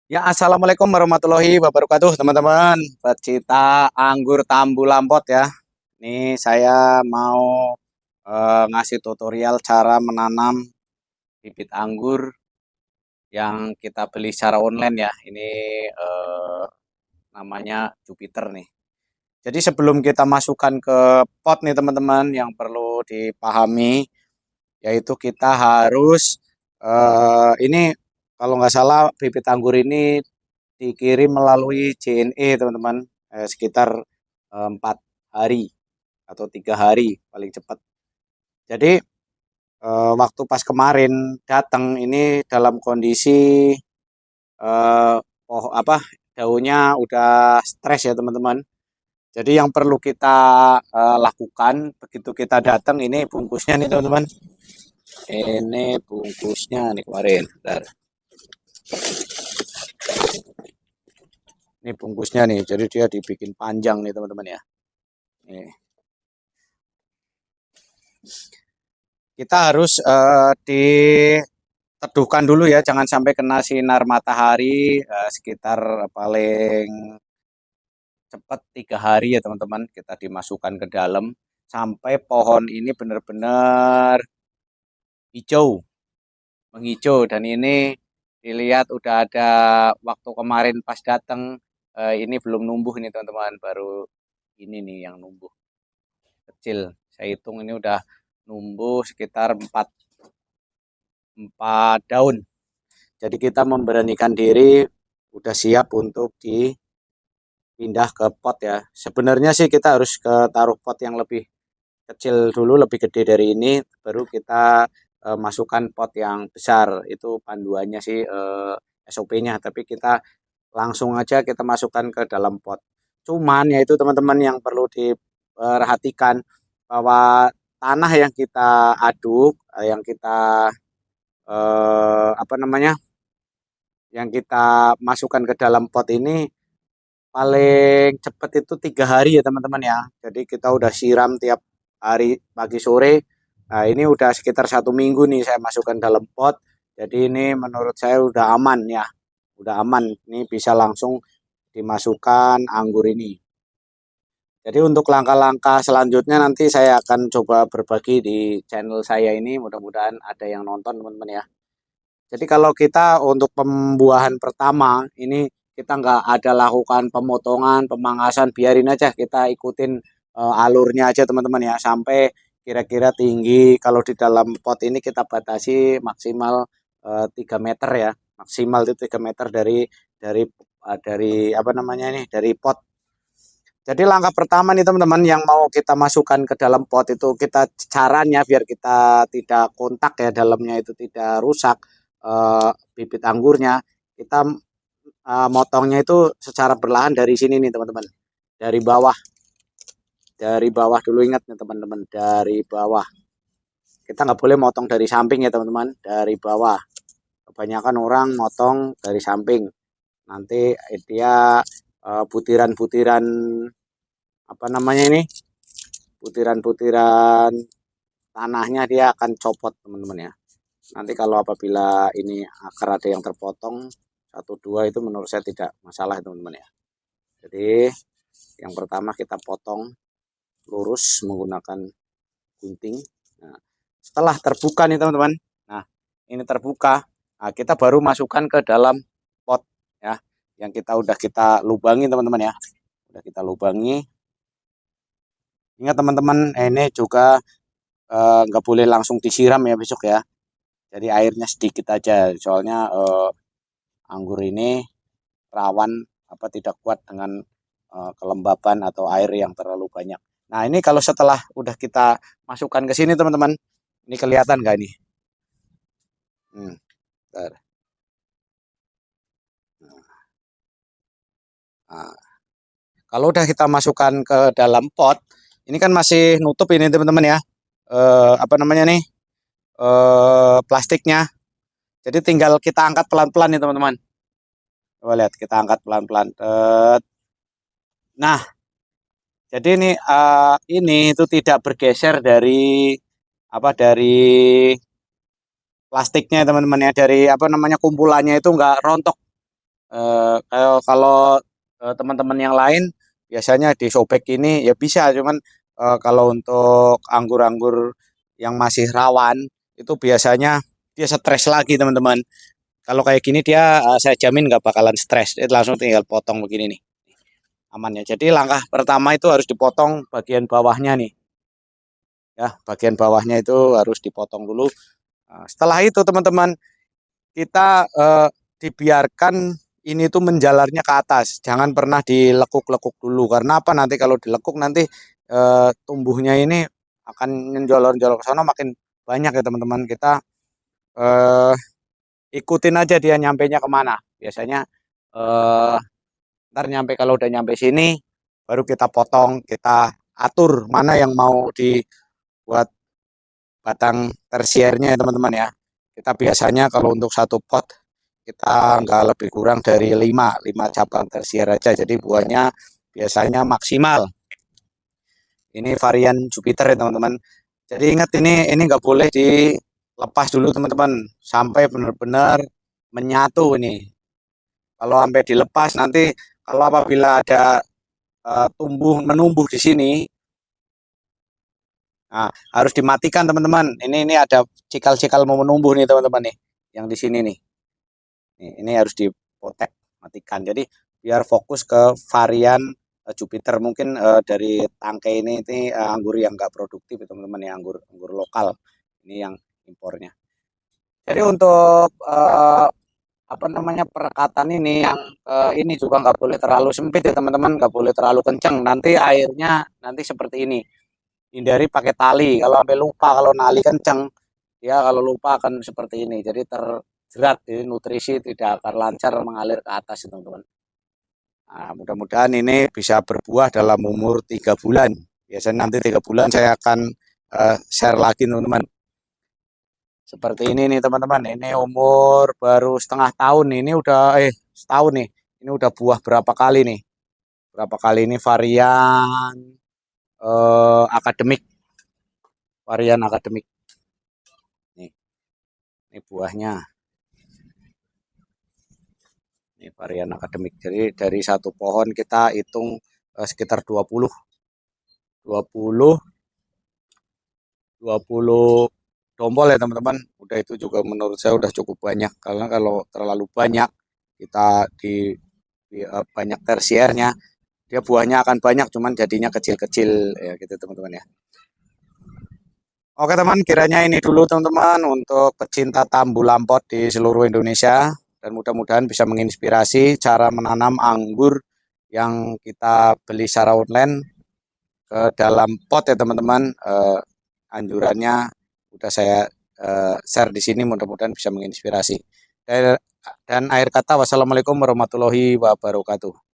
Ya, assalamualaikum warahmatullahi wabarakatuh, teman-teman. Pecinta anggur Tambu Lampot ya. Ini saya mau ngasih tutorial cara menanam bibit anggur yang kita beli secara online ya. Ini eh, namanya Jupiter nih. Jadi sebelum kita masukkan ke pot nih teman-teman, yang perlu dipahami yaitu kita harus ini kalau nggak salah bibit anggur ini dikirim melalui JNE teman-teman, sekitar 4 hari atau 3 hari paling cepat. Jadi waktu pas kemarin datang ini dalam kondisi eh, apa daunnya udah stres ya teman-teman. Jadi yang perlu kita lakukan begitu kita datang, ini bungkusnya nih teman-teman. Ini bungkusnya nih kemarin. Bentar. Ini bungkusnya nih. Jadi dia dibikin panjang nih teman-teman ya. Nih. Kita harus diteduhkan dulu ya, jangan sampai kena sinar matahari, sekitar paling cepat 3 hari ya teman-teman. Kita dimasukkan ke dalam sampai pohon ini benar-benar hijau, menghijau, dan ini dilihat udah ada waktu kemarin pas datang, ini belum numbuh ini teman-teman, baru ini nih yang numbuh kecil. Saya hitung ini udah numbuh sekitar 4 4 daun. Jadi kita memberanikan diri, udah siap untuk dipindah ke pot ya. Sebenarnya sih kita harus ke taruh pot yang lebih kecil dulu, lebih gede dari ini, baru kita masukkan pot yang besar. Itu panduannya sih, SOP-nya. Tapi kita langsung aja kita masukkan ke dalam pot. Cuman ya itu teman-teman yang perlu diperhatikan bahwa tanah yang kita aduk, yang kita apa namanya, yang kita masukkan ke dalam pot ini paling cepat itu 3 hari ya teman-teman ya. Jadi kita udah siram tiap hari pagi sore. Nah ini udah sekitar 1 minggu nih saya masukkan dalam pot. Jadi ini menurut saya udah aman ya. Udah aman. Ini bisa langsung dimasukkan anggur ini. Jadi untuk langkah-langkah selanjutnya nanti saya akan coba berbagi di channel saya ini. Mudah-mudahan ada yang nonton teman-teman ya. Jadi kalau kita untuk pembuahan pertama ini kita nggak ada lakukan pemotongan, pemangkasan, biarin aja kita ikutin alurnya aja teman-teman ya, sampai kira-kira tinggi. Kalau di dalam pot ini kita batasi maksimal 3 meter ya, maksimal itu 3 meter dari apa namanya ini, dari pot. Jadi langkah pertama nih teman-teman yang mau kita masukkan ke dalam pot itu, kita caranya biar kita tidak kontak ya, dalamnya itu tidak rusak, bibit anggurnya, kita motongnya itu secara perlahan dari sini nih teman-teman, dari bawah, dari bawah dulu, ingat nih teman-teman, dari bawah. Kita nggak boleh motong dari samping ya teman-teman, dari bawah. Kebanyakan orang motong dari samping, nanti dia butiran-butiran apa namanya ini, butiran-butiran tanahnya dia akan copot teman-teman ya. Nanti kalau apabila ini akar ada yang terpotong satu dua, itu menurut saya tidak masalah teman-teman ya. Jadi yang pertama kita potong lurus menggunakan gunting. Nah, setelah terbuka nih teman-teman, nah ini terbuka, nah kita baru masukkan ke dalam pot ya, yang kita lubangi teman-teman ya, udah kita lubangi. Ingat teman-teman, ini juga nggak boleh langsung disiram ya besok ya. Jadi airnya sedikit aja, soalnya anggur ini rawan apa, tidak kuat dengan kelembapan atau air yang terlalu banyak. Nah ini kalau setelah udah kita masukkan ke sini teman-teman, ini kelihatan nggak ini? Hmm, bentar. Nah, kalau udah kita masukkan ke dalam pot, ini kan masih nutup ini teman-teman ya. Apa namanya nih? Plastiknya. Jadi tinggal kita angkat pelan-pelan nih teman-teman. Coba lihat, kita angkat pelan-pelan. Nah, jadi ini itu tidak bergeser dari apa, dari plastiknya teman-teman ya, dari apa namanya, kumpulannya itu nggak rontok. Kayak kalau teman-teman yang lain biasanya disobek ini ya bisa, cuman kalau untuk anggur-anggur yang masih rawan itu biasanya dia stres lagi teman-teman. Kalau kayak gini dia saya jamin nggak bakalan stres. Dia langsung tinggal potong begini nih, aman ya. Jadi langkah pertama itu harus dipotong bagian bawahnya nih, ya bagian bawahnya itu harus dipotong dulu. Nah, setelah itu teman-teman kita dibiarkan ini tuh menjalarnya ke atas, jangan pernah dilekuk-lekuk dulu. Karena apa? Nanti kalau dilekuk nanti tumbuhnya ini akan menjolor-jolor ke sana makin banyak ya teman-teman. Kita eh, ikutin aja dia nyampainya kemana. Biasanya eh, ntar nyampe, kalau udah nyampe sini baru kita potong, kita atur mana yang mau dibuat batang tersiernya ya teman-teman ya. Kita biasanya kalau untuk satu pot kita nggak lebih kurang dari 5 cabang tersier aja. Jadi buahnya biasanya maksimal. Ini varian Jupiter ya teman-teman. Jadi ingat ini nggak boleh dilepas dulu teman-teman sampai benar-benar menyatu ini. Kalau sampai dilepas nanti, kalau apabila ada menumbuh di sini, nah, harus dimatikan teman-teman. Ini ada cikal-cikal mau menumbuh nih teman-teman nih, yang di sini nih. Ini harus dipotek, matikan. Jadi biar fokus ke varian Jupiter. Mungkin dari tangkai ini anggur yang nggak produktif teman-teman ya, anggur anggur lokal. Ini yang impornya. Jadi untuk apa namanya perekatan ini yang ini juga nggak boleh terlalu sempit ya teman-teman, nggak boleh terlalu kenceng. Nanti airnya nanti seperti ini. Hindari pakai tali. Kalau sampai lupa, kalau nali kenceng, dia kalau lupa akan seperti ini. Jadi terjerat, jadi nutrisi tidak akan lancar mengalir ke atas teman-teman. Nah, mudah-mudahan ini bisa berbuah dalam umur 3 bulan. Biasanya nanti 3 bulan saya akan share lagi teman-teman. Seperti ini nih teman-teman. Ini umur baru setengah tahun. Ini udah setahun nih. Ini udah buah berapa kali nih? Berapa kali ini varian akademik, varian akademik. Nih, ini buahnya. Ini varian akademik. Jadi dari satu pohon kita hitung sekitar 20 20 dompol ya teman-teman. Udah itu juga menurut saya udah cukup banyak. Karena kalau terlalu banyak kita banyak tersiernya, dia buahnya akan banyak cuman jadinya kecil-kecil ya gitu teman-teman ya. Oke teman, kiranya ini dulu teman-teman untuk pecinta tambu lampot di seluruh Indonesia, dan mudah-mudahan bisa menginspirasi cara menanam anggur yang kita beli secara online ke dalam pot ya teman-teman. Anjurannya udah saya share di sini, mudah-mudahan bisa menginspirasi. Dan akhir kata, wassalamualaikum warahmatullahi wabarakatuh.